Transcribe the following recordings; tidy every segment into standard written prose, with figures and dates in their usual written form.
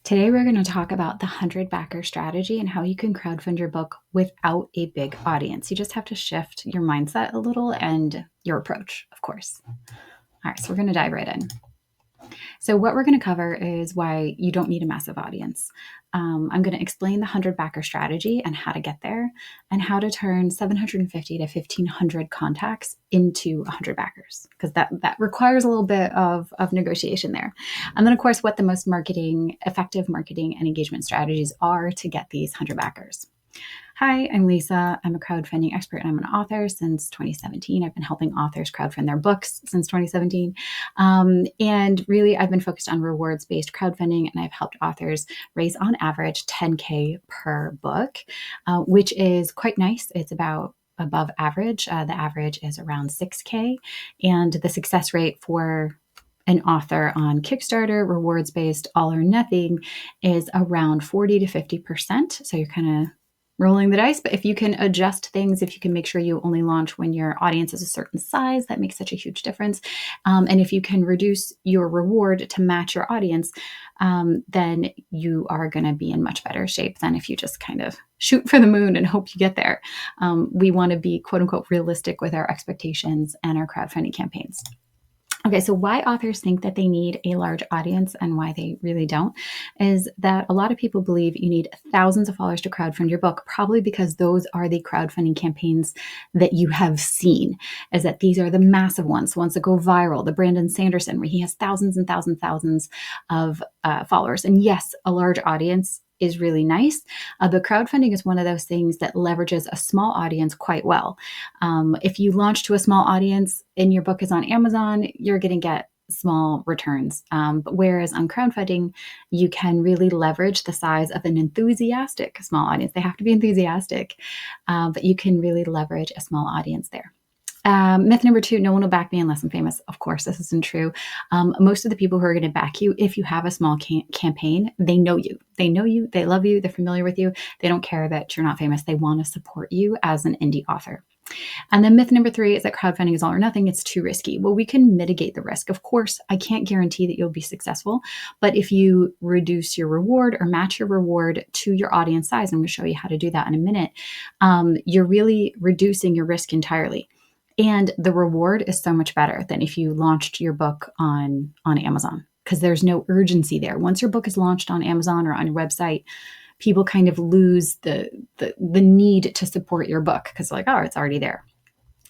Today, we're going to talk about the 100 backer strategy and how you can crowdfund your book without a big audience. You just have to shift your mindset a little and your approach, of course. All right, so we're going to dive right in. So, what we're going to cover is why you don't need a massive audience. I'm going to explain the 100 backer strategy and how to get there, and how to turn 750 to 1,500 contacts into 100 backers, because that requires a little bit of negotiation there. And then, of course, what the most effective marketing and engagement strategies are to get these 100 backers. Hi, I'm Lisa. I'm a crowdfunding expert and I'm an author since 2017. I've been helping authors crowdfund their books since 2017. And really, I've been focused on rewards-based crowdfunding, and I've helped authors raise on average $10K per book, which is quite nice. It's about above average. The average is around $6K. And the success rate for an author on Kickstarter, rewards-based, all or nothing, is around 40 to 50%. So you're kind of rolling the dice. But if you can adjust things, if you can make sure you only launch when your audience is a certain size, that makes such a huge difference. And if you can reduce your reward to match your audience, then you are going to be in much better shape than if you just kind of shoot for the moon and hope you get there. We want to be, quote unquote, realistic with our expectations and our crowdfunding campaigns. Okay, so why authors think that they need a large audience and why they really don't is that a lot of people believe you need thousands of followers to crowdfund your book, probably because those are the crowdfunding campaigns that you have seen, is that these are the massive ones that go viral. The Brandon Sanderson, where he has thousands and thousands of followers. And yes, a large audience is really nice. But crowdfunding is one of those things that leverages a small audience quite well. If you launch to a small audience and your book is on Amazon, you're going to get small returns. But whereas on crowdfunding, you can really leverage the size of an enthusiastic small audience. They have to be enthusiastic, but you can really leverage a small audience there. Myth number 2, no one will back me unless I'm famous. Of course, this isn't true. Most of the people who are going to back you, if you have a small campaign, they know you. They know you. They love you. They're familiar with you. They don't care that you're not famous. They want to support you as an indie author. And then myth number 3 is that crowdfunding is all or nothing. It's too risky. Well, we can mitigate the risk. Of course, I can't guarantee that you'll be successful, but if you reduce your reward or match your reward to your audience size, I'm going to show you how to do that in a minute, you're really reducing your risk entirely. And the reward is so much better than if you launched your book on Amazon, because there's no urgency there. Once your book is launched on Amazon or on your website, people kind of lose the need to support your book because they're like, oh, it's already there.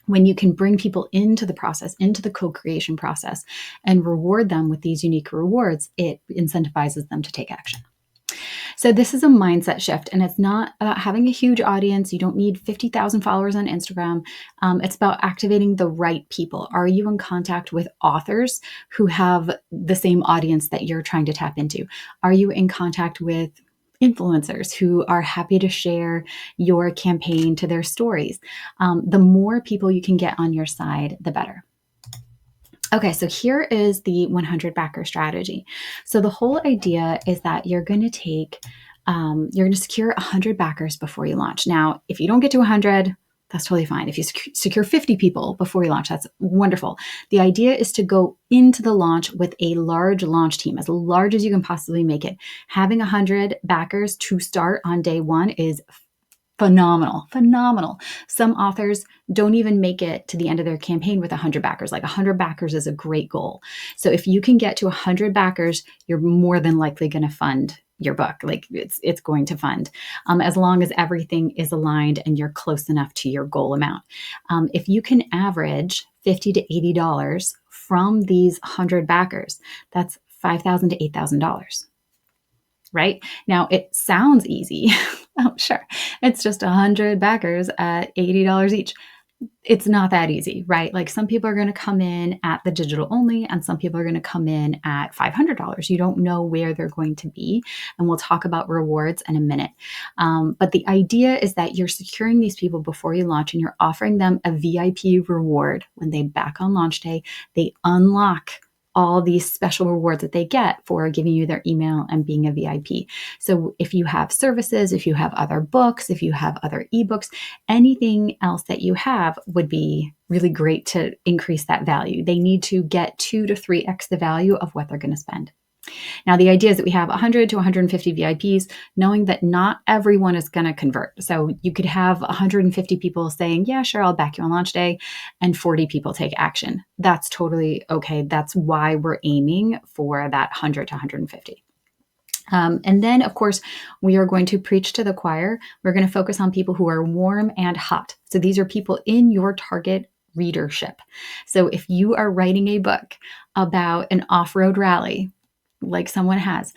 When you can bring people into the process, into the co-creation process, and reward them with these unique rewards, it incentivizes them to take action. So this is a mindset shift, and it's not about having a huge audience. You don't need 50,000 followers on Instagram. It's about activating the right people. Are you in contact with authors who have the same audience that you're trying to tap into? Are you in contact with influencers who are happy to share your campaign to their stories? The more people you can get on your side, the better. Okay, so here is the 100 backer strategy. So the whole idea is that you're going to secure 100 backers before you launch. Now, if you don't get to 100, that's totally fine. If you secure 50 people before you launch, that's wonderful. The idea is to go into the launch with a large launch team, as large as you can possibly make it. Having 100 backers to start on day one is phenomenal. Some authors don't even make it to the end of their campaign with 100 backers. Like 100 backers is a great goal. So if you can get to 100 backers, you're more than likely going to fund your book. Like it's going to fund, as long as everything is aligned and you're close enough to your goal amount. If you can average $50 to $80 from these 100 backers, that's $5,000 to $8,000. Right? Now, it sounds easy. Oh, sure. It's just 100 backers at $80 each. It's not that easy, right? Like some people are going to come in at the digital only, and some people are going to come in at $500. You don't know where they're going to be. And we'll talk about rewards in a minute. But the idea is that you're securing these people before you launch, and you're offering them a VIP reward. When they back on launch day, they unlock all these special rewards that they get for giving you their email and being a VIP. So if you have services, if you have other books, if you have other ebooks, anything else that you have would be really great to increase that value. They need to get 2 to 3x the value of what they're going to spend. Now, the idea is that we have 100 to 150 VIPs, knowing that not everyone is going to convert. So you could have 150 people saying, yeah, sure, I'll back you on launch day, and 40 people take action. That's totally okay. That's why we're aiming for that 100 to 150. And then, of course, we are going to preach to the choir. We're going to focus on people who are warm and hot. So these are people in your target readership. So if you are writing a book about an off-road rally, like someone has,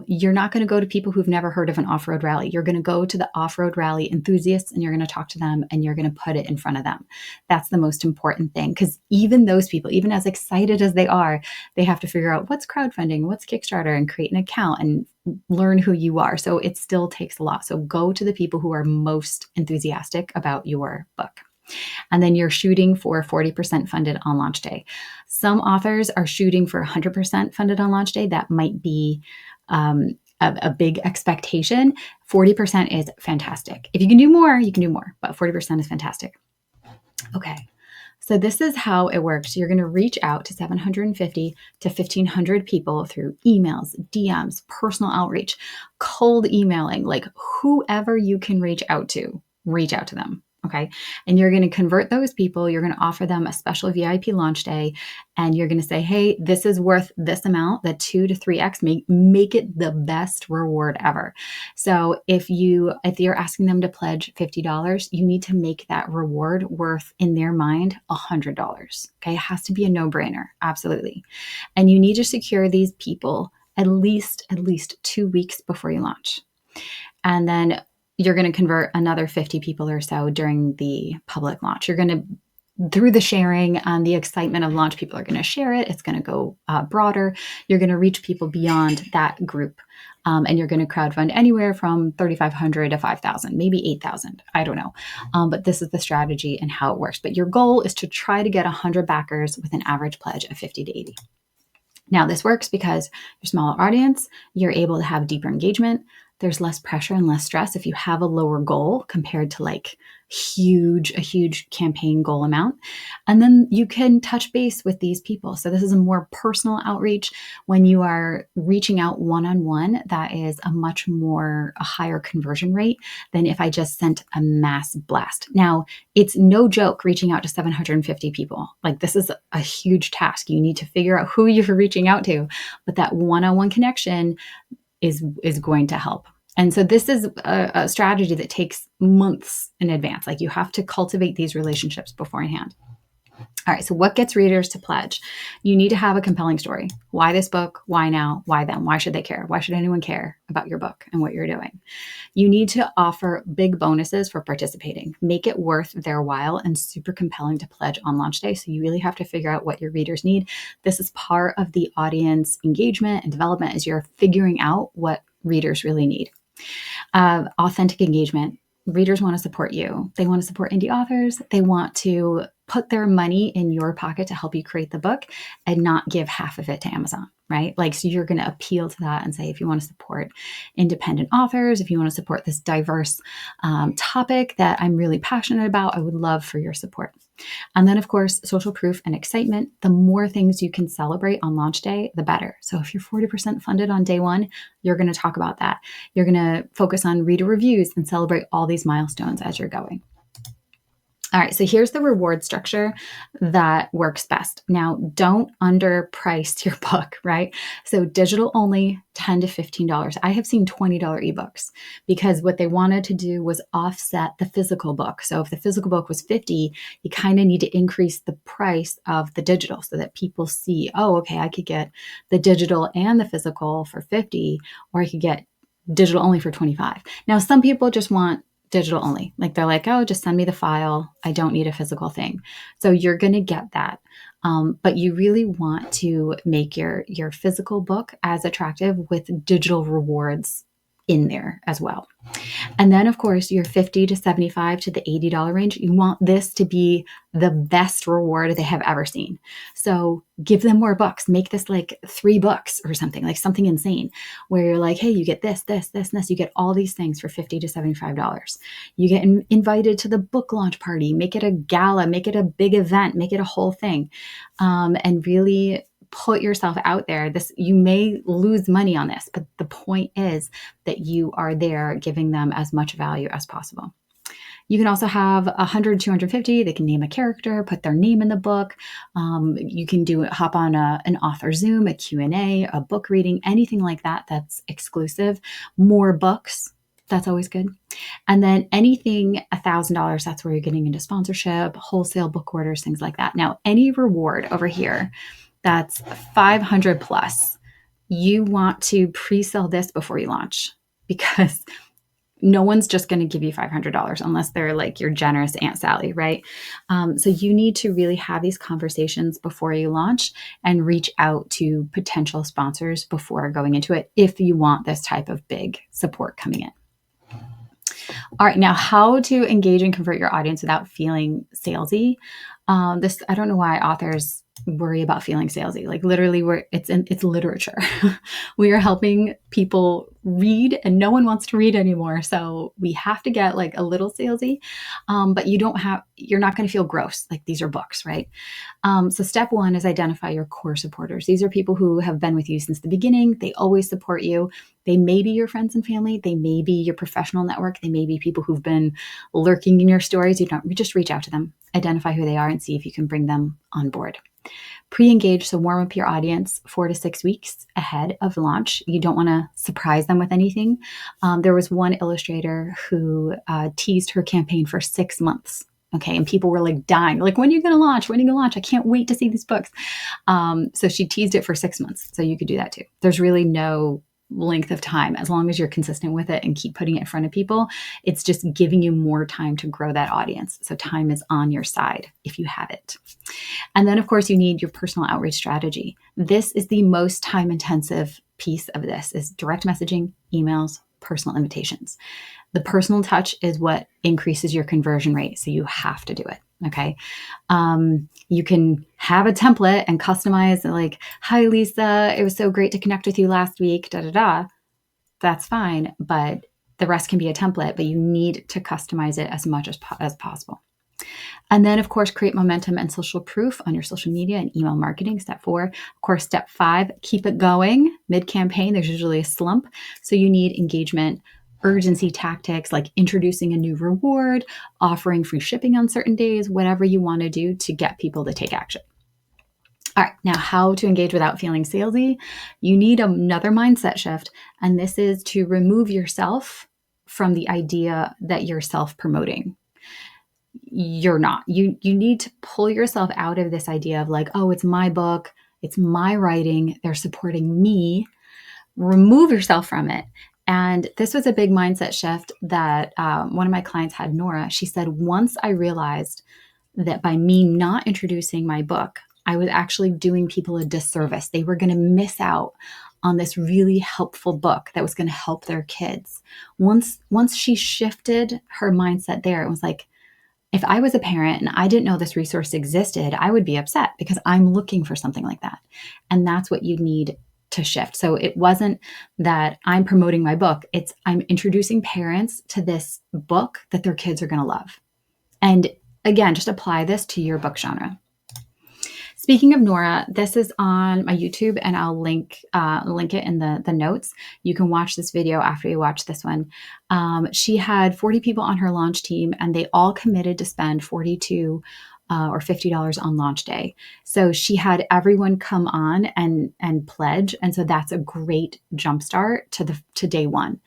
you're not going to go to people who've never heard of an off-road rally. You're going to go to the off-road rally enthusiasts and you're going to talk to them and you're going to put it in front of them. That's the most important thing, because even those people, even as excited as they are, they have to figure out what's crowdfunding, what's Kickstarter, and create an account and learn who you are. So it still takes a lot. So go to the people who are most enthusiastic about your book. And then you're shooting for 40% funded on launch day. Some authors are shooting for 100% funded on launch day. That might be a big expectation. 40% is fantastic. If you can do more, you can do more, but 40% is fantastic. Okay. So this is how it works. You're going to reach out to 750 to 1,500 people through emails, DMs, personal outreach, cold emailing, like whoever you can reach out to them. Okay. And you're going to convert those people. You're going to offer them a special VIP launch day. And you're going to say, hey, this is worth this amount, the 2 to 3x, make it the best reward ever. So if you're asking them to pledge $50, you need to make that reward worth, in their mind, $100. Okay. It has to be a no-brainer. Absolutely. And you need to secure these people at least 2 weeks before you launch. And then you're going to convert another 50 people or so during the public launch. You're going to, through the sharing and the excitement of launch, people are going to share it. It's going to go broader. You're going to reach people beyond that group. And you're going to crowdfund anywhere from 3,500 to 5,000, maybe 8,000. I don't know. But this is the strategy and how it works. But your goal is to try to get 100 backers with an average pledge of 50 to 80. Now, this works because your smaller audience, you're able to have deeper engagement. There's less pressure and less stress if you have a lower goal compared to like a huge campaign goal amount. And then you can touch base with these people. So this is a more personal outreach. When you are reaching out one-on-one, that is a higher conversion rate than if I just sent a mass blast. Now, it's no joke reaching out to 750 people. Like, this is a huge task. You need to figure out who you're reaching out to, but that one-on-one connection is going to help. And so this is a strategy that takes months in advance. Like, you have to cultivate these relationships beforehand. All right, so what gets readers to pledge? You need to have a compelling story. Why this book? Why now? Why them? Why should they care? Why should anyone care about your book and what you're doing? You need to offer big bonuses for participating. Make it worth their while and super compelling to pledge on launch day. So you really have to figure out what your readers need. This is part of the audience engagement and development, as you're figuring out what readers really need. Authentic engagement. Readers want to support you. They want to support indie authors. They want to put their money in your pocket to help you create the book and not give half of it to Amazon, right? Like, so you're going to appeal to that and say, if you want to support independent authors, if you want to support this diverse topic that I'm really passionate about, I would love for your support. And then, of course, social proof and excitement. The more things you can celebrate on launch day, the better. So if you're 40% funded on day one, you're going to talk about that. You're going to focus on reader reviews and celebrate all these milestones as you're going. All right, so here's the reward structure that works best. Now, don't underprice your book, right? So digital only, $10 to $15. I have seen $20 ebooks, because what they wanted to do was offset the physical book. So if the physical book was $50, you kind of need to increase the price of the digital so that people see, oh, okay, I could get the digital and the physical for $50, or I could get digital only for $25. Now, some people just want digital only. Like, they're like, oh, just send me the file. I don't need a physical thing. So you're going to get that. But you really want to make your physical book as attractive with digital rewards in there as well. And then, of course, your $50 to $75 to the $80 range, you want this to be the best reward they have ever seen. So give them more books. Make this like 3 books or something, like something insane, where you're like, hey, you get this, this, this, and this. You get all these things for $50 to $75. You get invited to the book launch party. Make it a gala. Make it a big event. Make it a whole thing. And really put yourself out there. You may lose money on this, but the point is that you are there giving them as much value as possible. You can also have 100, 250. They can name a character, put their name in the book. You can hop on an author Zoom, a Q&A, a book reading, anything like that that's exclusive. More books, that's always good. And then anything $1,000, that's where you're getting into sponsorship, wholesale book orders, things like that. Now, any reward over here that's 500 plus, you want to pre-sell this before you launch, because no one's just going to give you $500 unless they're like your generous Aunt Sally, right? So you need to really have these conversations before you launch and reach out to potential sponsors before going into it if you want this type of big support coming in. All right, now how to engage and convert your audience without feeling salesy. I don't know why authors worry about feeling salesy. Like literally, it's literature. We are helping people read, and no one wants to read anymore. So we have to get like a little salesy, but you're not going to feel gross. Like these are books, right? So step one is identify your core supporters. These are people who have been with you since the beginning. They always support you. They may be your friends and family. They may be your professional network. They may be people who've been lurking in your stories. You just reach out to them, identify who they are, and see if you can bring them on board. Pre-engage, so warm up your audience 4 to 6 weeks ahead of launch. You don't want to surprise them with anything. There was one illustrator who teased her campaign for 6 months. Okay. And people were like dying, like, when are you going to launch? When are you going to launch? I can't wait to see these books. So she teased it for 6 months. So you could do that too. There's really no length of time as long as you're consistent with it and keep putting it in front of people. It's just giving you more time to grow that audience. So time is on your side if you have it. And then of course you need your personal outreach strategy. This is the most time intensive piece of this, is direct messaging, emails, personal invitations. The personal touch is what increases your conversion rate. So you have to do it. Okay. You can have a template and customize it, like, hi, Lisa, it was so great to connect with you last week, da, da, da. That's fine. But the rest can be a template, but you need to customize it as much as possible. And then, of course, create momentum and social proof on your social media and email marketing. Step 4. Of course, step 5, keep it going. Mid-campaign, there's usually a slump. So you need engagement, urgency tactics like introducing a new reward, offering free shipping on certain days, whatever you want to do to get people to take action. All right, now how to engage without feeling salesy. You need another mindset shift, and this is to remove yourself from the idea that you're self-promoting. You're not. You need to pull yourself out of this idea of like, oh, it's my book, it's my writing, they're supporting me. Remove yourself from it. And this was a big mindset shift that one of my clients had, Nora. She said, once I realized that by me not introducing my book, I was actually doing people a disservice. They were going to miss out on this really helpful book that was going to help their kids. Once she shifted her mindset there, it was like, if I was a parent and I didn't know this resource existed, I would be upset because I'm looking for something like that. And that's what you need to shift. So it wasn't that I'm promoting my book. It's I'm introducing parents to this book that their kids are going to love. And again, just apply this to your book genre. Speaking of Nora, this is on my YouTube, and I'll link it in the notes. You can watch this video after you watch this one. She had 40 people on her launch team, and they all committed to spend $42 or $50 on launch day. So she had everyone come on and pledge. And so that's a great jumpstart to day one.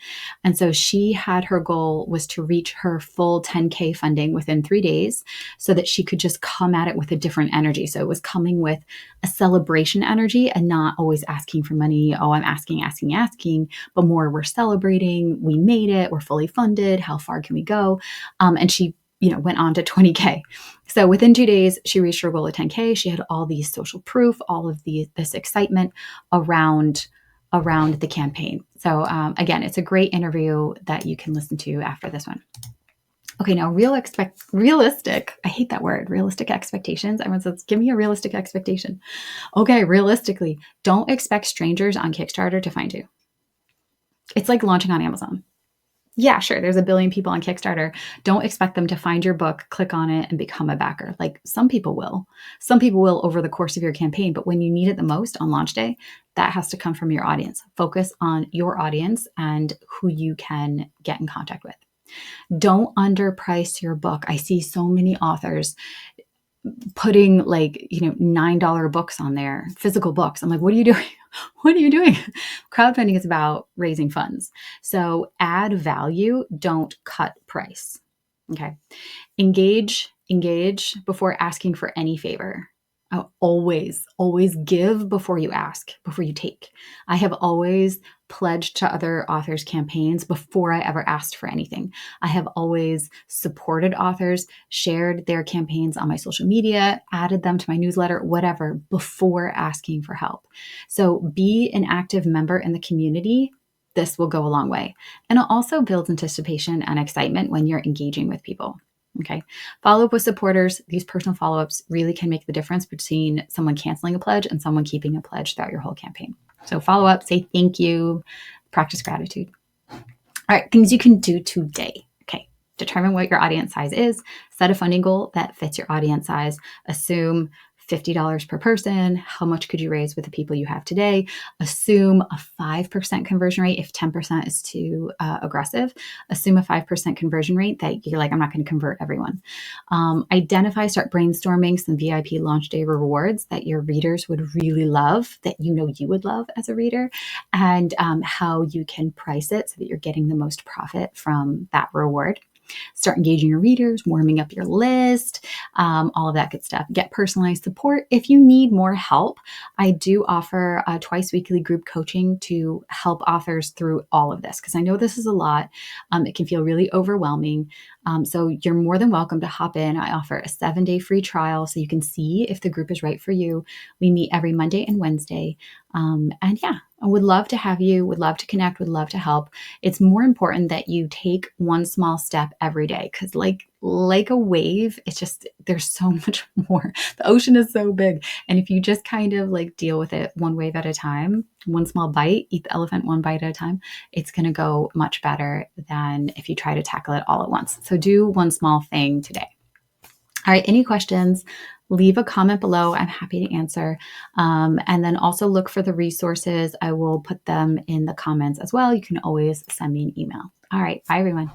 And so she had, her goal was to reach her full 10K funding within 3 days so that she could just come at it with a different energy. So it was coming with a celebration energy and not always asking for money. Oh, I'm asking, but more we're celebrating. We made it. We're fully funded. How far can we go? And she went on to 20K. So within 2 days, she reached her goal of 10K. She had all these social proof, all of this excitement around the campaign. So again, it's a great interview that you can listen to after this one. Okay, now realistic, I hate that word, realistic expectations. Everyone says, give me a realistic expectation. Okay, realistically, don't expect strangers on Kickstarter to find you. It's like launching on Amazon. Yeah, sure. There's a billion people on Kickstarter. Don't expect them to find your book, click on it, and become a backer. Like some people will. Some people will over the course of your campaign, but when you need it the most on launch day, that has to come from your audience. Focus on your audience and who you can get in contact with. Don't underprice your book. I see so many authors putting like, $9 books on there, physical books. I'm like, what are you doing? What are you doing? Crowdfunding is about raising funds. So add value, don't cut price. Okay. Engage before asking for any favor. Always give before you ask, before you take. I have always pledged to other authors' campaigns before I ever asked for anything. I have always supported authors, shared their campaigns on my social media, added them to my newsletter, whatever, before asking for help. So be an active member in the community. This will go a long way. And it also builds anticipation and excitement when you're engaging with people. Okay. Follow up with supporters. These personal follow ups really can make the difference between someone canceling a pledge and someone keeping a pledge throughout your whole campaign. So follow up, say thank you, practice gratitude. All right. Things you can do today. Okay. Determine what your audience size is, set a funding goal that fits your audience size, assume $50 per person. How much could you raise with the people you have today? Assume a 5% conversion rate. If 10% is too aggressive, assume a 5% conversion rate that you're like, I'm not going to convert everyone. Start brainstorming some VIP launch day rewards that your readers would really love, that you would love as a reader, and how you can price it so that you're getting the most profit from that reward. Start engaging your readers, warming up your list, all of that good stuff. Get personalized support. If you need more help, I do offer twice weekly group coaching to help authors through all of this, because I know this is a lot. It can feel really overwhelming. So you're more than welcome to hop in. I offer a 7-day free trial so you can see if the group is right for you. We meet every Monday and Wednesday. And yeah, I would love to have you, would love to connect, would love to help. It's more important that you take one small step every day, because like a wave, it's just, there's so much more. The ocean is so big. And if you just kind of like deal with it one wave at a time, one small bite, eat the elephant one bite at a time, it's going to go much better than if you try to tackle it all at once. So do one small thing today. All right, any questions? Leave a comment below. I'm happy to answer. And then also look for the resources. I will put them in the comments as well. You can always send me an email. All right, bye everyone.